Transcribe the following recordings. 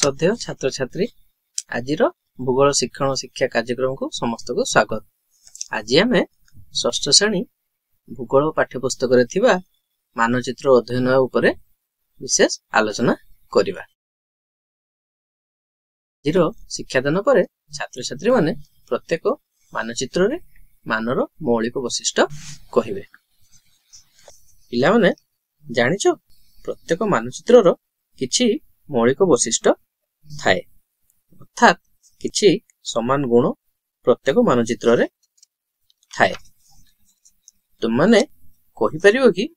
श्रद्धेय छात्र छात्री आज भूगोल शिक्षण शिक्षा कार्यक्रम को समस्त को स्वागत। आज आम षष्ठ श्रेणी भूगोल पाठ्यपुस्तक मानचित्र अध्ययन उपरे विशेष आलोचना करिबा। आज शिक्षादान पर छात्र छात्री माने प्रत्येक मानचित्र रे मानर मौलिक वैशिष्ट्य कहिबे। पिला माने जानिचो प्रत्येक मानचित्रर किछि मौलिक वैशिष्ट्य थाए, अर्थात किछि समान गुण प्रत्येक मानचित्र रे थाए। तुम माने कहि परिबो कि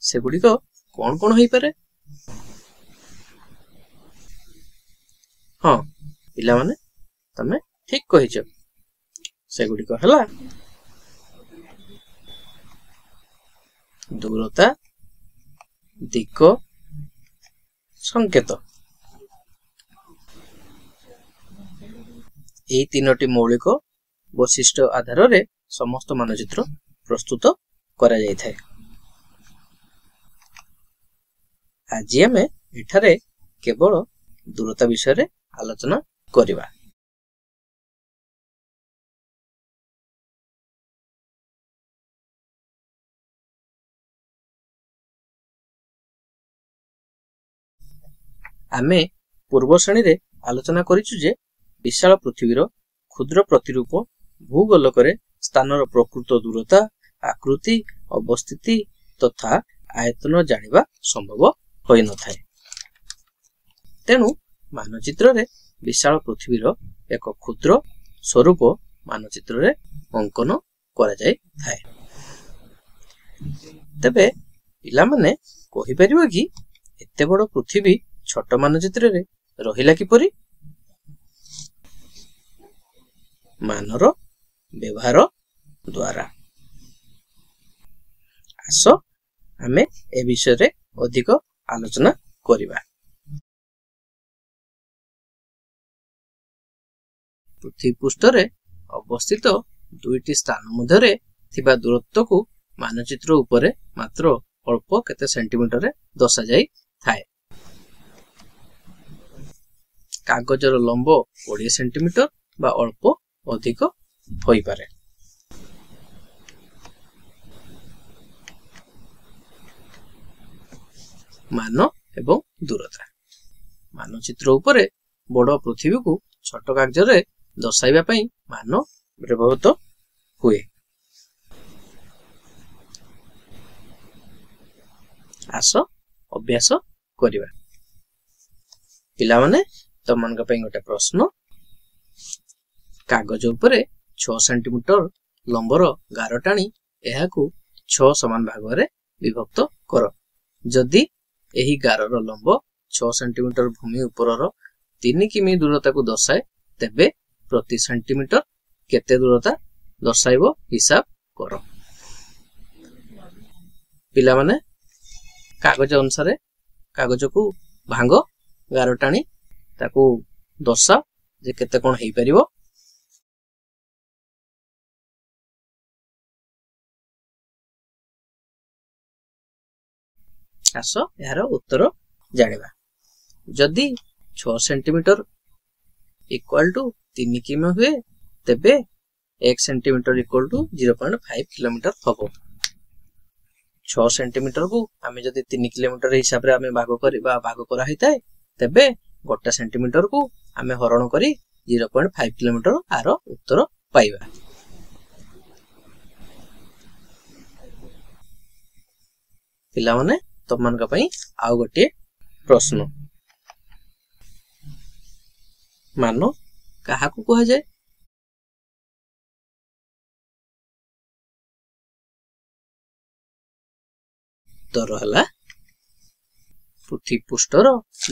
सेगुडी को कोन कोन होई पारे? हां पिला माने तमे ठीक कहिचो। सेगुडी को हला दूरता, दिक्क, संकेत। এই তিনটি মৌলিক বৈশিষ্ট্য আধারে সমস্ত মানচিত্র প্রস্তুত করা যাই থাকে। আজি আমি এঠারে কেবল দূরতা বিষয়ে আলোচনা করিবা। आमे पूर्व श्रेणी रे आलोचना करिछु जे विशाल पृथ्वीर क्षुद्र प्रतिरूप भूगोलक स्थानर प्रकृत दूरता, आकृति, अवस्थिति तथा आयतन जानिबा संभव होई न थाए। तेनु मानचित्र रे विशाल पृथ्वीर एक क्षुद्र स्वरूप मानचित्र रे अंकन करा जाय थाए। तबे पिला माने कहि परिबो कि एते बड़ पृथ्वी छोट मानचित्र रे रहिला किपरि? मानर व्यवहार द्वारा। आस आमे ए विषय रे अधिक आलोचना करिबा। पृथ्वी पृष्ठ रे अवस्थित दुईटी स्थान मध्यरे थिबा दूरत्व को मानचित्र उपरे मात्र अल्प केते सेंटीमीटर रे दर्शा जाई थाए। कागजर लंब 20 सेंटीमीटर बा अल्प अधिक होई पारे। मान एवं दूरता। मानचित्र उपरे बड़ पृथ्वी को छोट कागज रे दर्शाइबा पई मान व्यवहृत हुए। आस अभ्यास करिबा। पिला माने तमन का पई गोटे प्रश्न। कागज उपरे 6 सेंटीमीटर लंबर गार टाणी एहाकू 6 समान भाग रे विभक्त कर। जदि एही गारर लंब 6 सेंटीमीटर भूमि उपरर 3 किमी दूरता को दर्शाए तेबे प्रति सेंटीमीटर केते दूरता दर्शाइबो हिसाब कर। पिला माने कागज अनुसार कागज को भांग गार टाणी ताकू दर्शा जे केते कोन हेई परिबो। आस यार उत्तर जानिबा। जदि 6 सेंटीमीटर इक्वल टू 3 किमी हुए तेबे 1 सेंटीमीटर इक्वल टू 0.5 किलोमीटर हबो। 6 सेंटीमीटर को आमे जदि 3 किलोमीटर हिसाब रे आमे भाग करा हिताए तेबे 1 सेंटीमीटर को आमे हरण करी 0.5 किलोमीटर आर उत्तर पाइबा। पिला माने तमन का पई आउ गोटे प्रश्न। मान काहाकू कहा जाए? उत्तर हला पृथ्वी पृष्ठर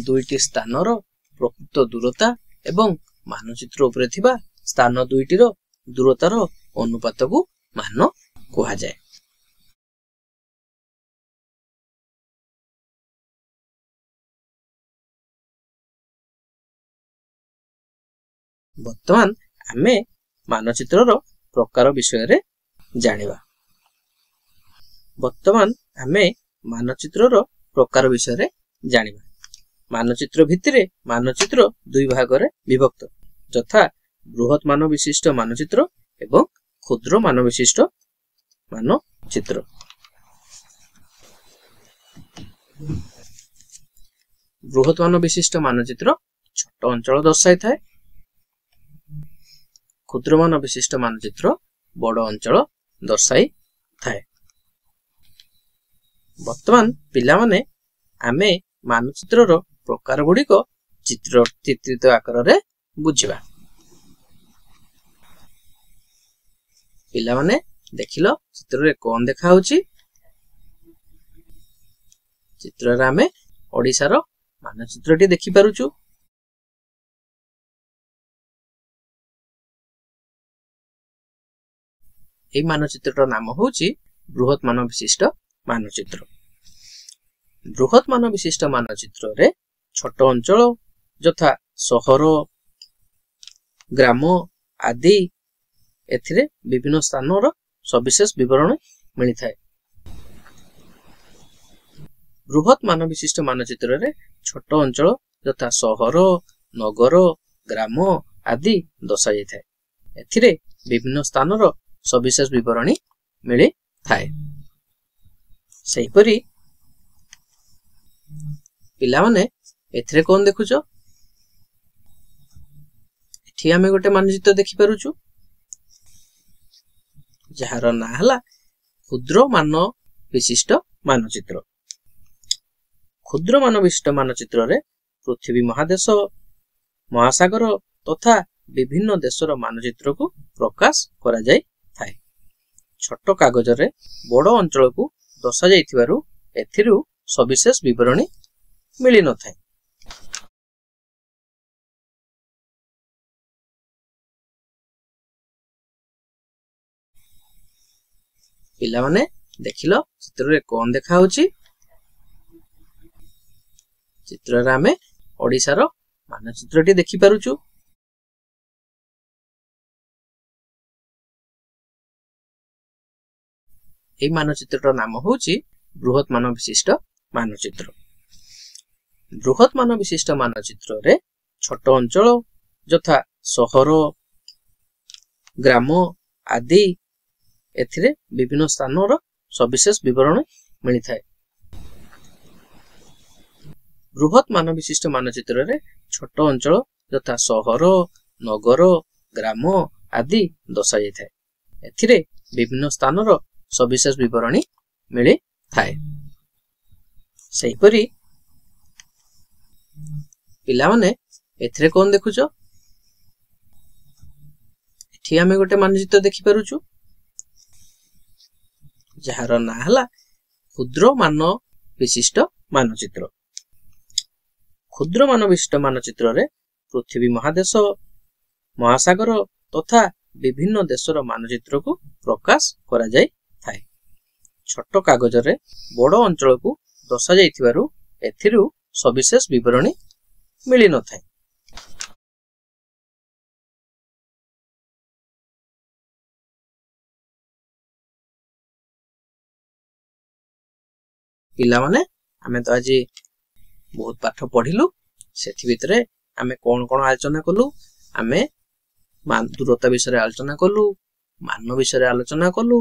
दुईटी स्थानर प्रकृत दूरता एवं मानचित्र उपरे थिबा स्थान दुईटीर दूरतार अनुपात को मान कहा जाए। वर्तमान आमे मानचित्रर प्रकार विषय रे जानिबा। वर्तमान आमे मानचित्रर प्रकार विषय रे जानिबा। ମାନଚିତ୍ର ଭିତରେ ମାନଚିତ୍ର ଦୁଇ ଭାଗରେ ବିଭକ୍ତ, ଯଥା ବୃହତ ମାନ ବିଶିଷ୍ଟ ମାନଚିତ୍ର ଏବଂ କ୍ଷୁଦ୍ର ମାନ ବିଶିଷ୍ଟ ମାନଚିତ୍ର। ବୃହତ ମାନ ବିଶିଷ୍ଟ ମାନଚିତ୍ର ଛୋଟ ଅଞ୍ଚଳ ଦର୍ଶାଇଥାଏ। କ୍ଷୁଦ୍ର ମାନ ବିଶିଷ୍ଟ ମାନଚିତ୍ର ବଡ଼ ଅଞ୍ଚଳ ଦର୍ଶାଇଥାଏ। ବର୍ତ୍ତମାନ ପିଲାମାନେ ଆମେ ମାନଚିତ୍ରର ପ୍ରକାର ଗୁଡ଼ିକ ଚିତ୍ରିତ ଆକାରରେ ବୁଝିବା। ପିଲାମାନେ ଦେଖିଲ ଚିତ୍ରରେ କଣ ଦେଖା ହଉଛି? ଚିତ୍ରରେ ଆମେ ଓଡ଼ିଶାର ମାନଚିତ୍ରଟି ଦେଖିପାରୁଛୁ। এই ମାନଚିତ୍ରର ନାମ ହେଉଛି ବୃହତ ମାନ ବିଶିଷ୍ଟ ମାନଚିତ୍ର। ବୃହତ ମାନ ବିଶିଷ୍ଟ ମାନଚିତ୍ରରେ ଛୋଟ ଅଞ୍ଚଳ ଯଥା ସହର, ଗ୍ରାମ ଆଦି ଏଥିରେ ବିଭିନ୍ନ ସ୍ଥାନର ସବିଶେଷ ବିବରଣୀ ମିଳିଥାଏ। ବୃହତ ମାନ ବିଶିଷ୍ଟ ମାନଚିତ୍ରରେ ଛୋଟ ଅଞ୍ଚଳ ଯଥା ସହର, ନଗର, ଗ୍ରାମ ଆଦି ଦର୍ଶାଯାଇଥାଏ। ଏଥିରେ ବିଭିନ୍ନ ସ୍ଥାନର ସବିଶେଷ ବିବରଣୀ ମିଳିଥାଏ। ସେହିପରି ପିଲାମାନେ ଏଥିରେ କଣ ଦେଖୁଛ? ଏଠି ଆମେ ଗୋଟେ ମାନଚିତ୍ର ଦେଖିପାରୁଛୁ, ଯାହାର ନାଁ ହେଲା କ୍ଷୁଦ୍ର ମାନ ବିଶିଷ୍ଟ ମାନଚିତ୍ର। କ୍ଷୁଦ୍ର ମାନ ବିଶିଷ୍ଟ ମାନଚିତ୍ରରେ ପୃଥିବୀ ମହାଦେଶ, ମହାସାଗର ତଥା ବିଭିନ୍ନ ଦେଶର ମାନଚିତ୍ରକୁ ପ୍ରକାଶ କରାଯାଇଥାଏ। ଛୋଟ କାଗଜରେ ବଡ଼ ଅଞ୍ଚଳକୁ ଦର୍ଶାଯାଇଥିବାରୁ ଏଥିରୁ ସବିଶେଷ ବିବରଣୀ ମିଳିନଥାଏ। ପିଲାମାନେ ଦେଖିଲ ଚିତ୍ରରେ କଣ ଦେଖା ହଉଛି? ଚିତ୍ରରେ ଆମେ ଓଡ଼ିଶାର ମାନଚିତ୍ରଟି ଦେଖିପାରୁଛୁ। এই ମାନଚିତ୍ରର ନାମ ହେଉଛି ବୃହତ ମାନ ବିଶିଷ୍ଟ ମାନଚିତ୍ର। ବୃହତ ମାନ ବିଶିଷ୍ଟ ମାନଚିତ୍ରରେ ଛୋଟ ଅଞ୍ଚଳ ଯଥା ସହର, ଗ୍ରାମ ଆଦି ଏଥିରେ ବିଭିନ୍ନ ସ୍ଥାନର ସବିଶେଷ ବିବରଣୀ ମିଳିଥାଏ। ବୃହତ ମାନ ବିଶିଷ୍ଟ ମାନଚିତ୍ରରେ ଛୋଟ ଅଞ୍ଚଳ ଯଥା ସହର, ନଗର, ଗ୍ରାମ ଆଦି ଦର୍ଶାଯାଇଥାଏ। ଏଥିରେ ବିଭିନ୍ନ ସ୍ଥାନର ସବିଶେଷ ବିବରଣୀ ମିଳିଥାଏ। ସେହିପରି ପିଲାମାନେ ଏଥିରେ କଣ ଦେଖୁଛ? ଏଠି ଆମେ ଗୋଟେ ମାନଚିତ୍ର ଦେଖିପାରୁଛୁ, ଯାହାର ନାଁ ହେଲା କ୍ଷୁଦ୍ର ମାନ ବିଶିଷ୍ଟ ମାନଚିତ୍ର। କ୍ଷୁଦ୍ର ମାନ ବିଶିଷ୍ଟ ମାନଚିତ୍ରରେ ପୃଥିବୀ ମହାଦେଶ, ମହାସାଗର ତଥା ବିଭିନ୍ନ ଦେଶର ମାନଚିତ୍ରକୁ ପ୍ରକାଶ କରାଯାଇଥାଏ। ଛୋଟ କାଗଜରେ ବଡ଼ ଅଞ୍ଚଳକୁ ଦର୍ଶାଯାଇଥିବାରୁ ଏଥିରୁ ସବିଶେଷ ବିବରଣୀ ମିଳିନଥାଏ। ପିଲାମାନେ ଆମେ ତ ଆଜି ବହୁତ ପାଠ ପଢିଲୁ। ସେଥି ଭିତରେ ଆମେ କଣ କଣ ଆଲୋଚନା କଲୁ? ଆମେ ଦୂରତା ବିଷୟରେ ଆଲୋଚନା କଲୁ, ମାନ ବିଷୟରେ ଆଲୋଚନା କଲୁ,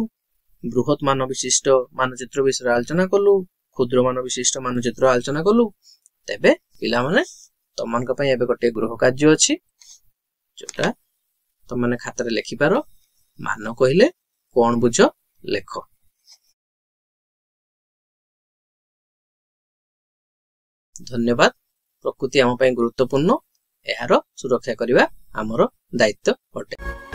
ବୃହତ ମାନ ବିଶିଷ୍ଟ ମାନଚିତ୍ର ବିଷୟରେ ଆଲୋଚନା କଲୁ, କ୍ଷୁଦ୍ର ମାନ ବିଶିଷ୍ଟ ମାନଚିତ୍ର ଆଲୋଚନା କଲୁ। ତେବେ ପିଲାମାନେ ତମମାନଙ୍କ ପାଇଁ ଏବେ ଗୋଟେ ଗୃହ କାର୍ଯ୍ୟ ଅଛି, ଯୋଉଟା ତମମାନେ ଖାତାରେ ଲେଖିପାର। ମାନ କହିଲେ କଣ ବୁଝ ଲେଖ। ଧନ୍ୟବାଦ। ପ୍ରକୃତି ଆମ ପାଇଁ ଗୁରୁତ୍ୱପୂର୍ଣ୍ଣ, ଏହାର ସୁରକ୍ଷା କରିବା ଆମର ଦାୟିତ୍ୱ ଅଟେ।